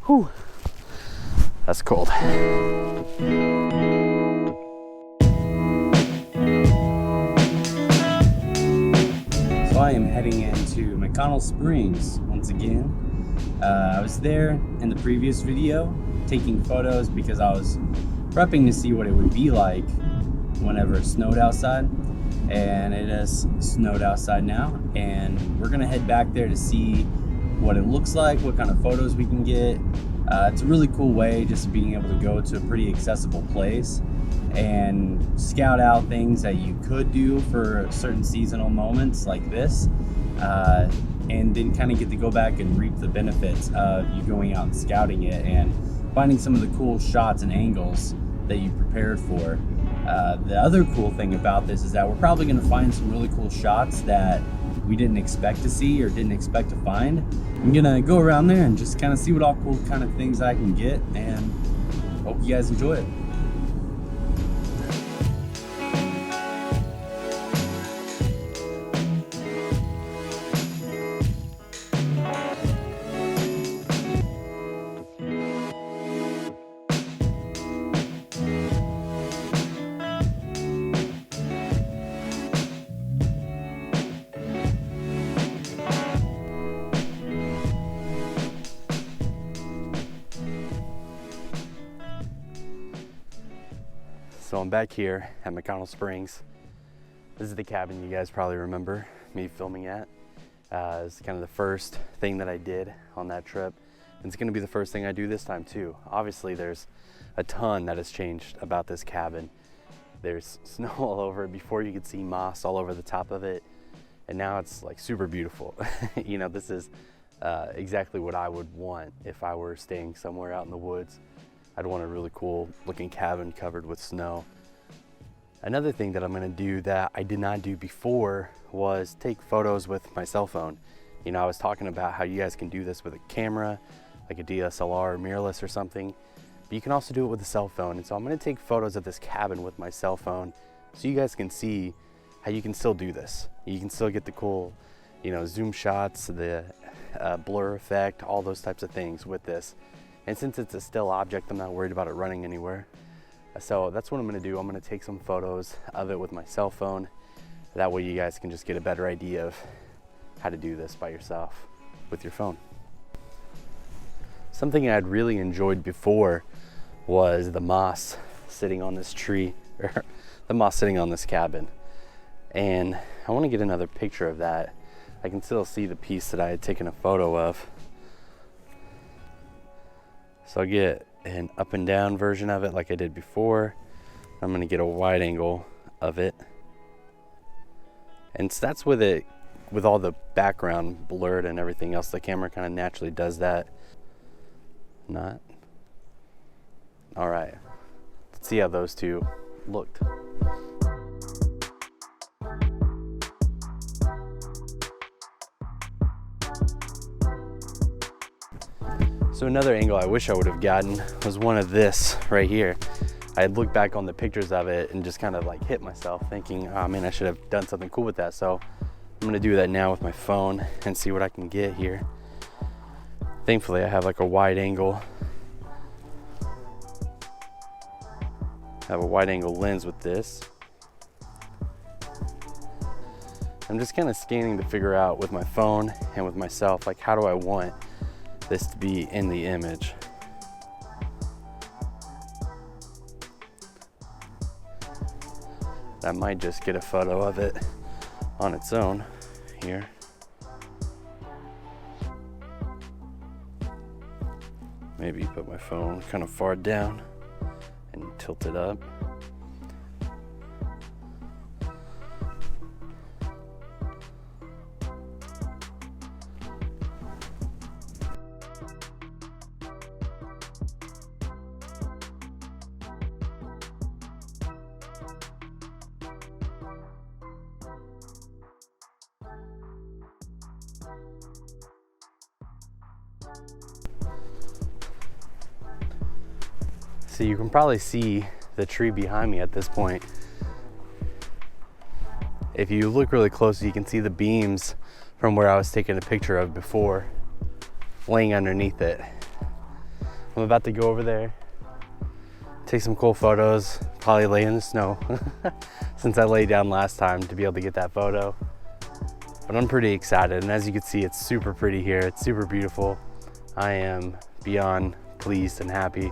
Whew, that's cold. So I am heading into McConnell Springs once again. I was there in the previous video taking photos because I was prepping to see what it would be like whenever it snowed outside, and it has snowed outside now, and we're gonna head back there to see what it looks like, what kind of photos we can get. It's a really cool way just being able to go to a pretty accessible place and scout out things that you could do for certain seasonal moments like this, and then kind of get to go back and reap the benefits of you going out and scouting it and finding some of the cool shots and angles that you prepared for. The other cool thing about this is that we're probably going to find some really cool shots that we didn't expect to see or didn't expect to find. I'm going to go around there and just kind of see what all cool kind of things I can get, and hope you guys enjoy it. So I'm back here at McConnell Springs. This is the cabin you guys probably remember me filming at. It's kind of the first thing that I did on that trip. And it's gonna be the first thing I do this time too. Obviously there's a ton that has changed about this cabin. There's snow all over it. Before you could see moss all over the top of it. And now it's like super beautiful. You know, this is exactly what I would want if I were staying somewhere out in the woods. I'd want a really cool looking cabin covered with snow. Another thing that I'm gonna do that I did not do before was take photos with my cell phone. You know, I was talking about how you guys can do this with a camera, like a DSLR or mirrorless or something, but you can also do it with a cell phone. And so I'm gonna take photos of this cabin with my cell phone so you guys can see how you can still do this. You can still get the cool, you know, zoom shots, the blur effect, all those types of things with this. And since it's a still object, I'm not worried about it running anywhere. So that's what I'm gonna do. I'm gonna take some photos of it with my cell phone. That way you guys can just get a better idea of how to do this by yourself with your phone. Something I'd really enjoyed before was the moss sitting on this tree, or the moss sitting on this cabin. And I wanna get another picture of that. I can still see the piece that I had taken a photo of. So I'll get an up and down version of it like I did before. I'm gonna get a wide angle of it. And so that's with it, with all the background blurred and everything else. The camera kind of naturally does that. Not? All right, let's see how those two looked. So another angle I wish I would have gotten was one of this right here. I had looked back on the pictures of it and just kind of like hit myself thinking, oh man, I should have done something cool with that. So I'm gonna do that now with my phone and see what I can get here. Thankfully I have like a wide angle. I have a wide angle lens with this. I'm just kind of scanning to figure out with my phone and with myself, like how do I want this to be in the image. I might just get a photo of it on its own here. Maybe put my phone kind of far down and tilt it up. So you can probably see the tree behind me at this point. If you look really close, you can see the beams from where I was taking a picture of before laying underneath it. I'm about to go over there, take some cool photos, probably lay in the snow since I laid down last time to be able to get that photo. But I'm pretty excited, and as you can see, it's super pretty here. It's super beautiful. I am beyond pleased and happy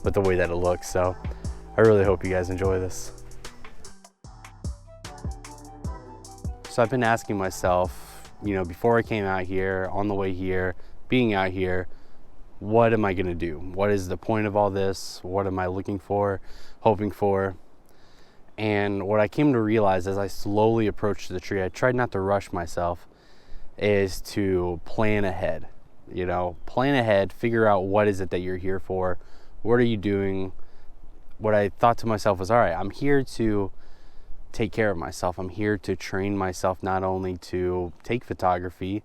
with the way that it looks, so I really hope you guys enjoy this. So I've been asking myself, you know, before I came out here, on the way here, being out here, what am I gonna do? What is the point of all this? What am I looking for, hoping for? And what I came to realize as I slowly approached the tree, I tried not to rush myself, is to plan ahead. You know, plan ahead, figure out what is it that you're here for, what are you doing? What I thought to myself was, all right, I'm here to take care of myself. I'm here to train myself not only to take photography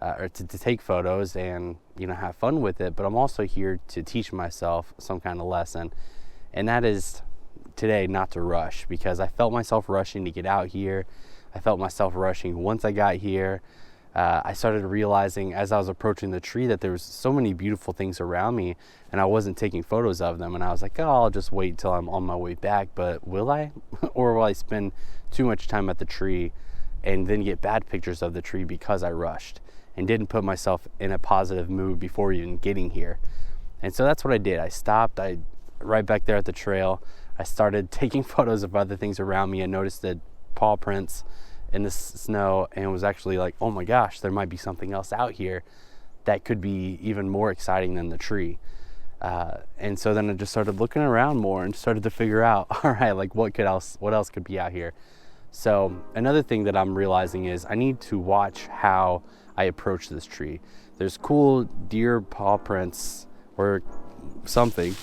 or to take photos and, you know, have fun with it, but I'm also here to teach myself some kind of lesson. And that is today not to rush, because I felt myself rushing to get out here. I felt myself rushing once I got here. I started realizing as I was approaching the tree that there was so many beautiful things around me and I wasn't taking photos of them. And I was like, oh, I'll just wait till I'm on my way back. But will I? Or will I spend too much time at the tree and then get bad pictures of the tree because I rushed and didn't put myself in a positive mood before even getting here? And so that's what I did. I stopped, right back there at the trail. I started taking photos of other things around me. I noticed the paw prints in the snow and was actually like, oh my gosh, there might be something else out here that could be even more exciting than the tree. And so then I just started looking around more and started to figure out, all right, like what else could be out here? So another thing that I'm realizing is I need to watch how I approach this tree. There's cool deer paw prints or something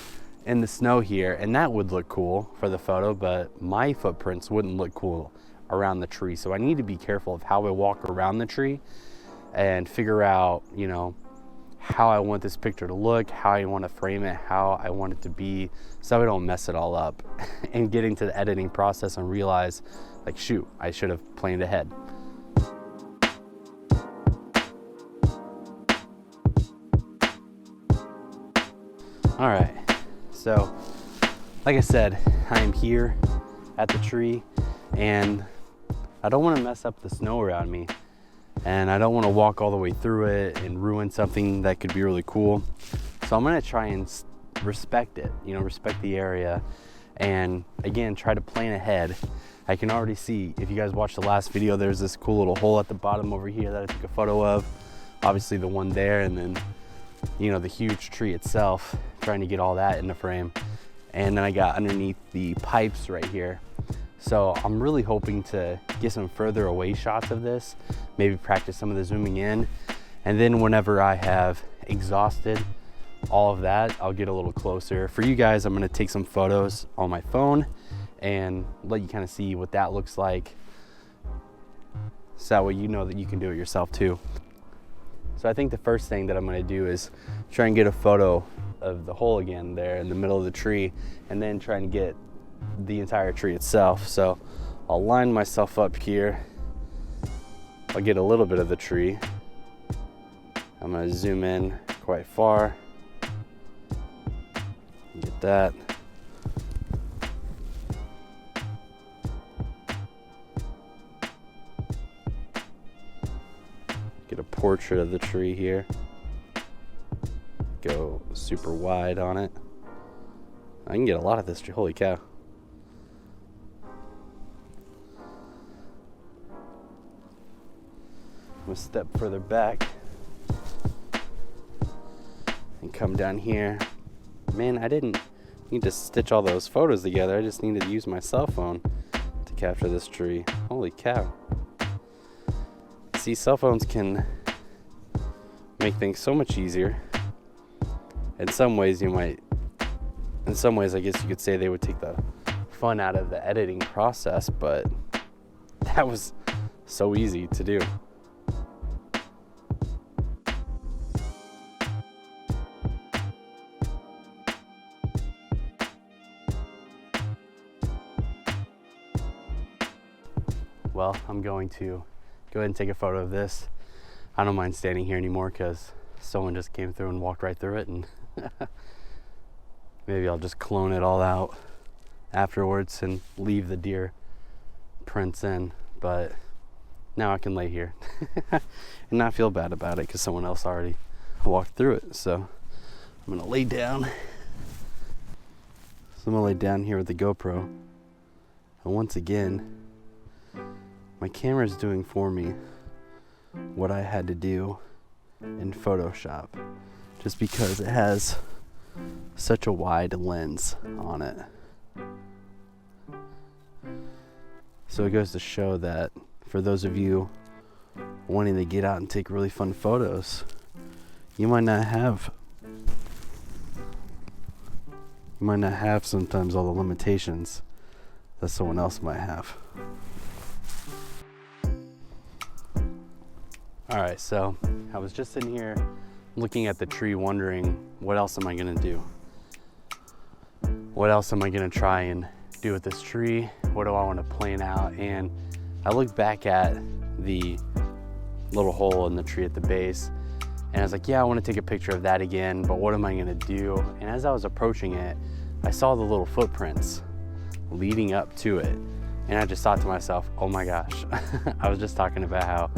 in the snow here, and that would look cool for the photo, but my footprints wouldn't look cool around the tree. So I need to be careful of how I walk around the tree and figure out, you know, how I want this picture to look, how I want to frame it, how I want it to be, so I don't mess it all up and get into the editing process and realize, like, shoot, I should have planned ahead. All right, so like I said, I am here at the tree and I don't want to mess up the snow around me, and I don't want to walk all the way through it and ruin something that could be really cool. So I'm going to try and respect it, you know, respect the area, and again, try to plan ahead. I can already see, if you guys watched the last video, there's this cool little hole at the bottom over here that I took a photo of. Obviously the one there, and then, you know, the huge tree itself, trying to get all that in the frame. And then I got underneath the pipes right here. So I'm really hoping to get some further away shots of this, maybe practice some of the zooming in. And then whenever I have exhausted all of that, I'll get a little closer. For you guys, I'm gonna take some photos on my phone and let you kind of see what that looks like. So that way you know that you can do it yourself too. So I think the first thing that I'm gonna do is try and get a photo of the hole again there in the middle of the tree, and then try and get the entire tree itself. So I'll line myself up here. I'll get a little bit of the tree. I'm gonna zoom in quite far. Get that. Get a portrait of the tree here. Go super wide on it. I can get a lot of this tree, holy cow. I'm gonna step further back and come down here. Man, I didn't need to stitch all those photos together. I just needed to use my cell phone to capture this tree. Holy cow. See, cell phones can make things so much easier. In some ways, I guess you could say they would take the fun out of the editing process, but that was so easy to do. Well, I'm going to go ahead and take a photo of this. I don't mind standing here anymore because someone just came through and walked right through it, and Maybe I'll just clone it all out afterwards and leave the deer prints in, but now I can lay here and not feel bad about it because someone else already walked through it. So I'm gonna lay down. So I'm gonna lay down here with the GoPro, and once again my camera is doing for me what I had to do in Photoshop, just because it has such a wide lens on it. So it goes to show that for those of you wanting to get out and take really fun photos, you might not have sometimes all the limitations that someone else might have. All right, so I was just in here looking at the tree wondering, what else am I gonna do? What else am I gonna try and do with this tree? What do I want to plan out? And I looked back at the little hole in the tree at the base, and I was like, yeah, I want to take a picture of that again, but what am I gonna do? And as I was approaching it, I saw the little footprints leading up to it, and I just thought to myself, oh my gosh. I was just talking about how,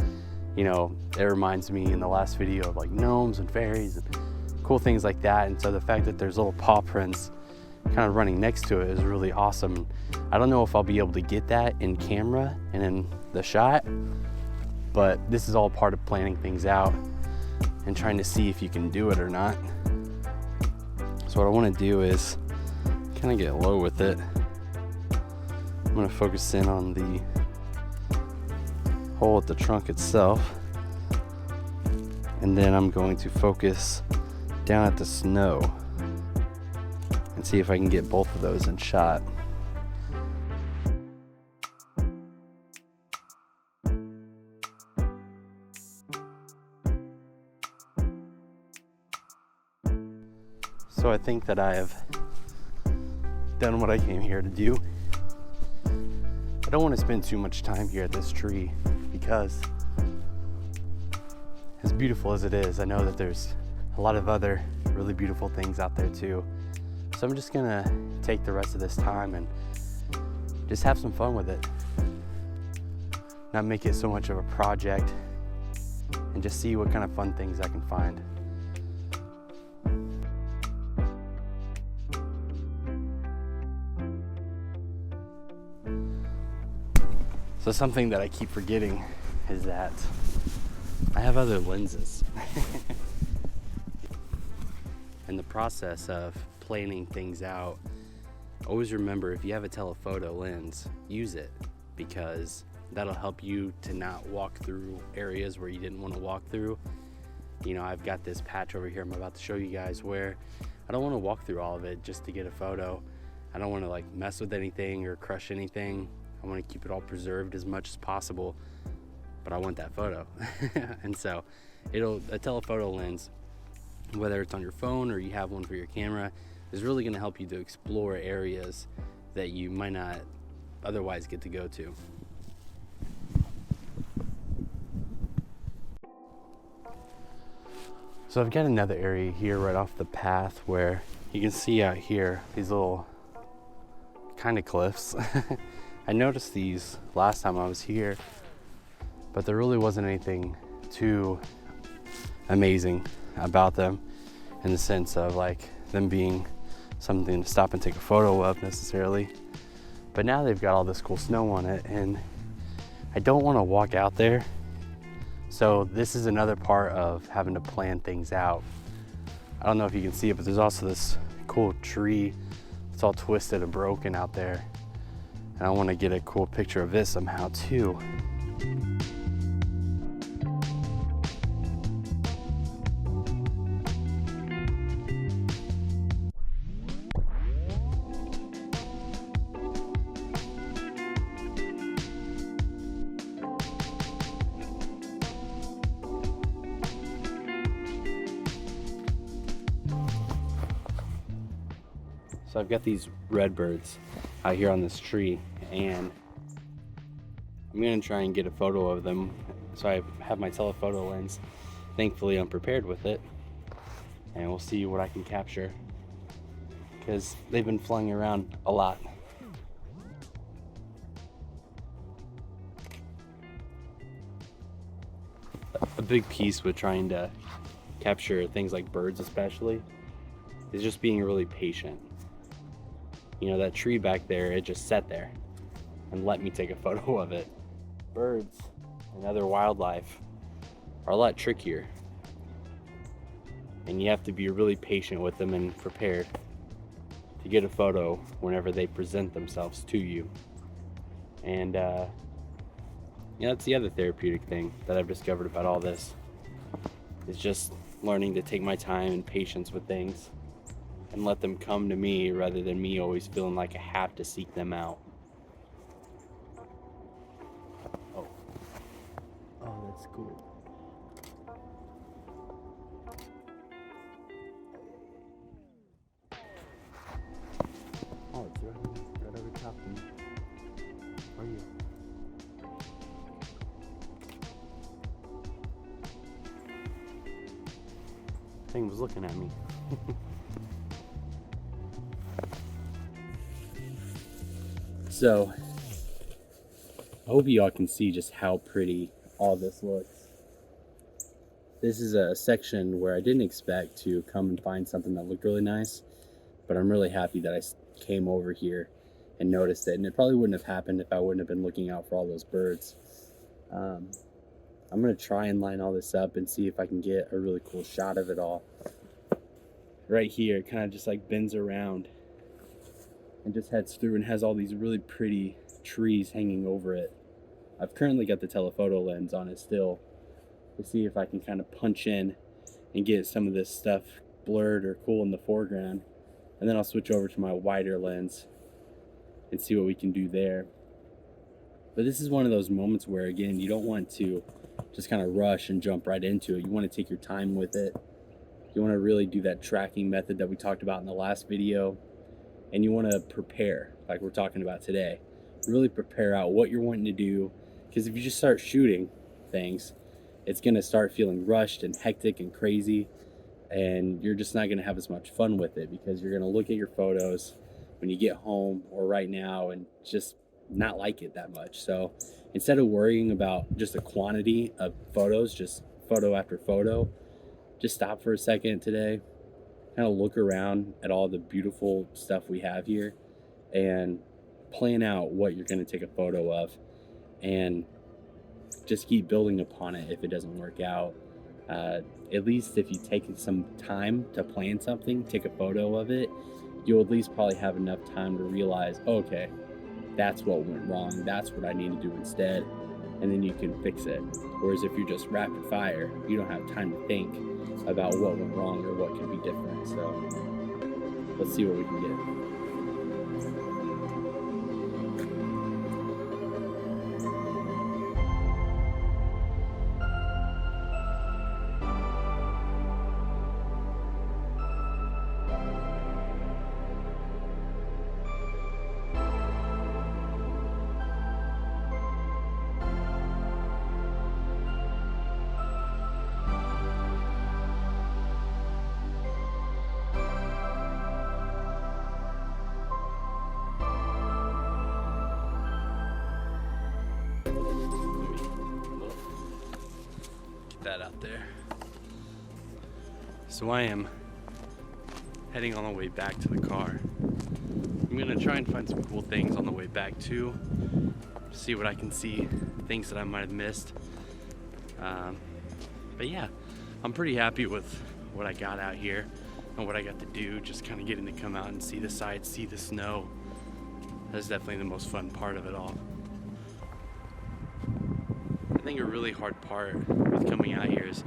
you know, it reminds me in the last video of like gnomes and fairies and cool things like that. And so the fact that there's little paw prints kind of running next to it is really awesome. I don't know if I'll be able to get that in camera and in the shot, but this is all part of planning things out and trying to see if you can do it or not. So what I want to do is kind of get low with it. I'm going to focus in on the hole at the trunk itself, and then I'm going to focus down at the snow and see if I can get both of those in shot. So I think that I have done what I came here to do. I don't want to spend too much time here at this tree because, as beautiful as it is, I know that there's a lot of other really beautiful things out there too. So I'm just gonna take the rest of this time and just have some fun with it. Not make it so much of a project, and just see what kind of fun things I can find. So something that I keep forgetting is that I have other lenses. In the process of planning things out, always remember, if you have a telephoto lens, use it, because that'll help you to not walk through areas where you didn't want to walk through. You know, I've got this patch over here I'm about to show you guys where I don't want to walk through all of it just to get a photo. I don't want to like mess with anything or crush anything. I want to keep it all preserved as much as possible, but I want that photo. And so a telephoto lens, whether it's on your phone or you have one for your camera, is really going to help you to explore areas that you might not otherwise get to go to. So I've got another area here right off the path where you can see out here these little kind of cliffs. I noticed these last time I was here, but there really wasn't anything too amazing about them in the sense of like them being something to stop and take a photo of necessarily. But now they've got all this cool snow on it, and I don't want to walk out there. So this is another part of having to plan things out. I don't know if you can see it, but there's also this cool tree. It's all twisted and broken out there. And I want to get a cool picture of this somehow too. So I've got these redbirds out here on this tree, and I'm gonna try and get a photo of them. So I have my telephoto lens. Thankfully I'm prepared with it, and we'll see what I can capture. because they've been flying around a lot. A big piece with trying to capture things like birds especially is just being really patient. You know, that tree back there, it just sat there and let me take a photo of it. Birds and other wildlife are a lot trickier, and you have to be really patient with them and prepared to get a photo whenever they present themselves to you. And that's the other therapeutic thing that I've discovered about all this, is just learning to take my time and patience with things and let them come to me rather than me always feeling like I have to seek them out. Oh, that's cool. Oh, it's right over top of me. Where are you? Thing was looking at me. So, I hope y'all can see just how pretty all this looks. This is a section where I didn't expect to come and find something that looked really nice, but I'm really happy that I came over here and noticed it, and it probably wouldn't have happened if I wouldn't have been looking out for all those birds. I'm gonna try and line all this up and see if I can get a really cool shot of it all. Right here, it kind of just like bends around and just heads through and has all these really pretty trees hanging over it. I've currently got the telephoto lens on it still to see if I can kind of punch in and get some of this stuff blurred or cool in the foreground, and then I'll switch over to my wider lens and see what we can do there. But this is one of those moments where, again, you don't want to just kind of rush and jump right into it. You want to take your time with it. You want to really do that tracking method that we talked about in the last video, and you want to prepare like we're talking about today. Really prepare out what you're wanting to do, because if you just start shooting things, it's going to start feeling rushed and hectic and crazy, and you're just not going to have as much fun with it, because you're going to look at your photos when you get home or right now and just not like it that much. So instead of worrying about just a quantity of photos, just photo after photo, just stop for a second today, kind of look around at all the beautiful stuff we have here and plan out what you're going to take a photo of, and just keep building upon it if it doesn't work out. At least if you take some time to plan something, take a photo of it, you'll at least probably have enough time to realize, okay, that's what went wrong, that's what I need to do instead, and then you can fix it. Whereas if you're just rapid fire, you don't have time to think about what went wrong or what could be different. So let's see what we can get. That out there. So I am heading on the way back to the car. I'm gonna try and find some cool things on the way back too, see what I can see, things that I might have missed. But yeah, I'm pretty happy with what I got out here and what I got to do, just kind of getting to come out and see the sights, see the snow. That's definitely the most fun part of it all. I think a really hard part with coming out here is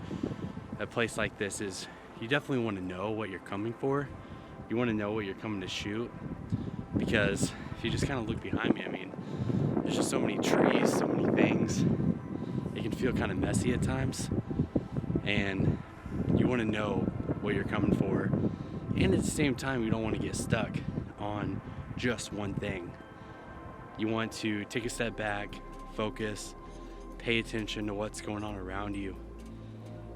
a place like this is you definitely want to know what you're coming for. You want to know what you're coming to shoot, because if you just kind of look behind me, I mean, there's just so many trees, so many things. It can feel kind of messy at times, and you want to know what you're coming for, and at the same time you don't want to get stuck on just one thing. You want to take a step back, focus, pay attention to what's going on around you,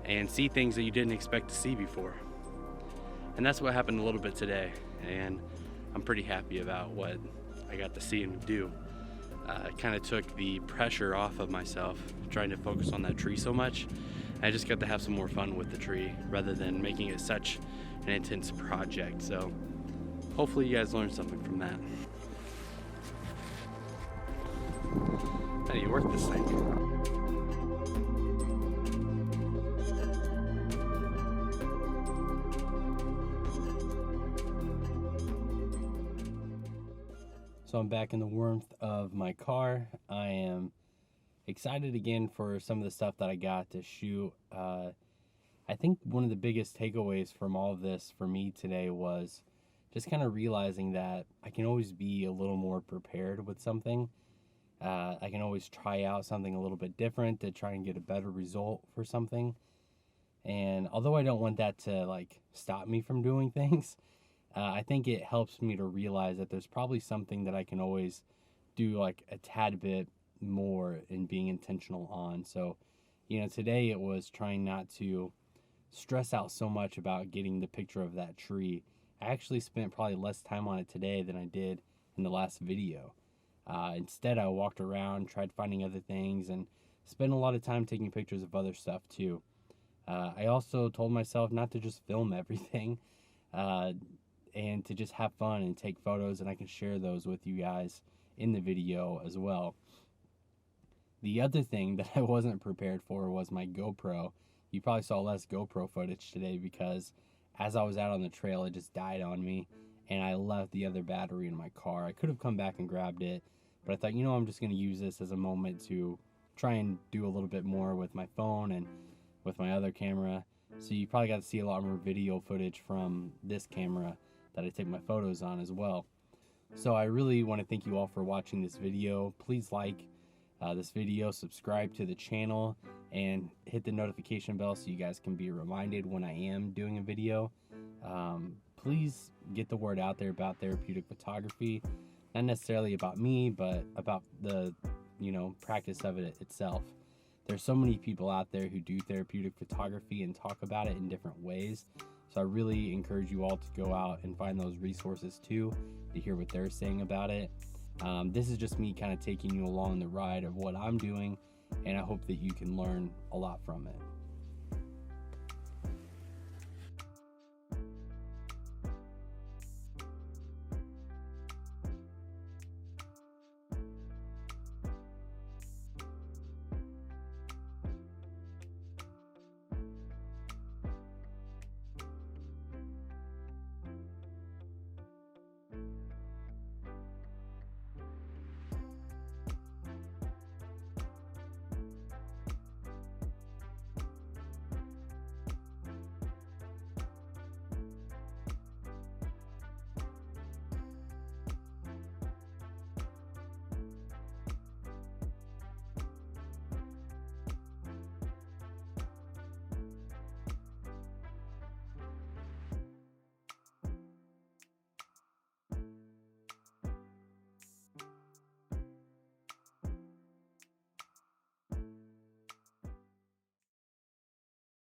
and see things that you didn't expect to see before. And that's what happened a little bit today, and I'm pretty happy about what I got to see him do. It kind of took the pressure off of myself trying to focus on that tree so much. I just got to have some more fun with the tree rather than making it such an intense project. So hopefully you guys learned something from that. How do you work this thing? So I'm back in the warmth of my car. I am excited again for some of the stuff that I got to shoot. I think one of the biggest takeaways from all of this for me today was just kind of realizing that I can always be a little more prepared with something. I can always try out something a little bit different to try and get a better result for something. And although I don't want that to like stop me from doing things, I think it helps me to realize that there's probably something that I can always do like a tad bit more in being intentional on. So, you know, today it was trying not to stress out so much about getting the picture of that tree. I actually spent probably less time on it today than I did in the last video. Instead, I walked around, tried finding other things, and spent a lot of time taking pictures of other stuff too. I also told myself not to just film everything, and to just have fun and take photos, and I can share those with you guys in the video as well. The other thing that I wasn't prepared for was my GoPro. You probably saw less GoPro footage today because as I was out on the trail, it just died on me, and I left the other battery in my car. I could have come back and grabbed it, but I thought, you know, I'm just going to use this as a moment to try and do a little bit more with my phone and with my other camera. So you probably got to see a lot more video footage from this camera that I take my photos on as well. So I really want to thank you all for watching this video. Please like this video, subscribe to the channel, and hit the notification bell so you guys can be reminded when I am doing a video. Please get the word out there about therapeutic photography, not necessarily about me, but about the, you know, practice of it itself. There's so many people out there who do therapeutic photography and talk about it in different ways. So I really encourage you all to go out and find those resources too, to hear what they're saying about it. This is just me kind of taking you along the ride of what I'm doing, and I hope that you can learn a lot from it.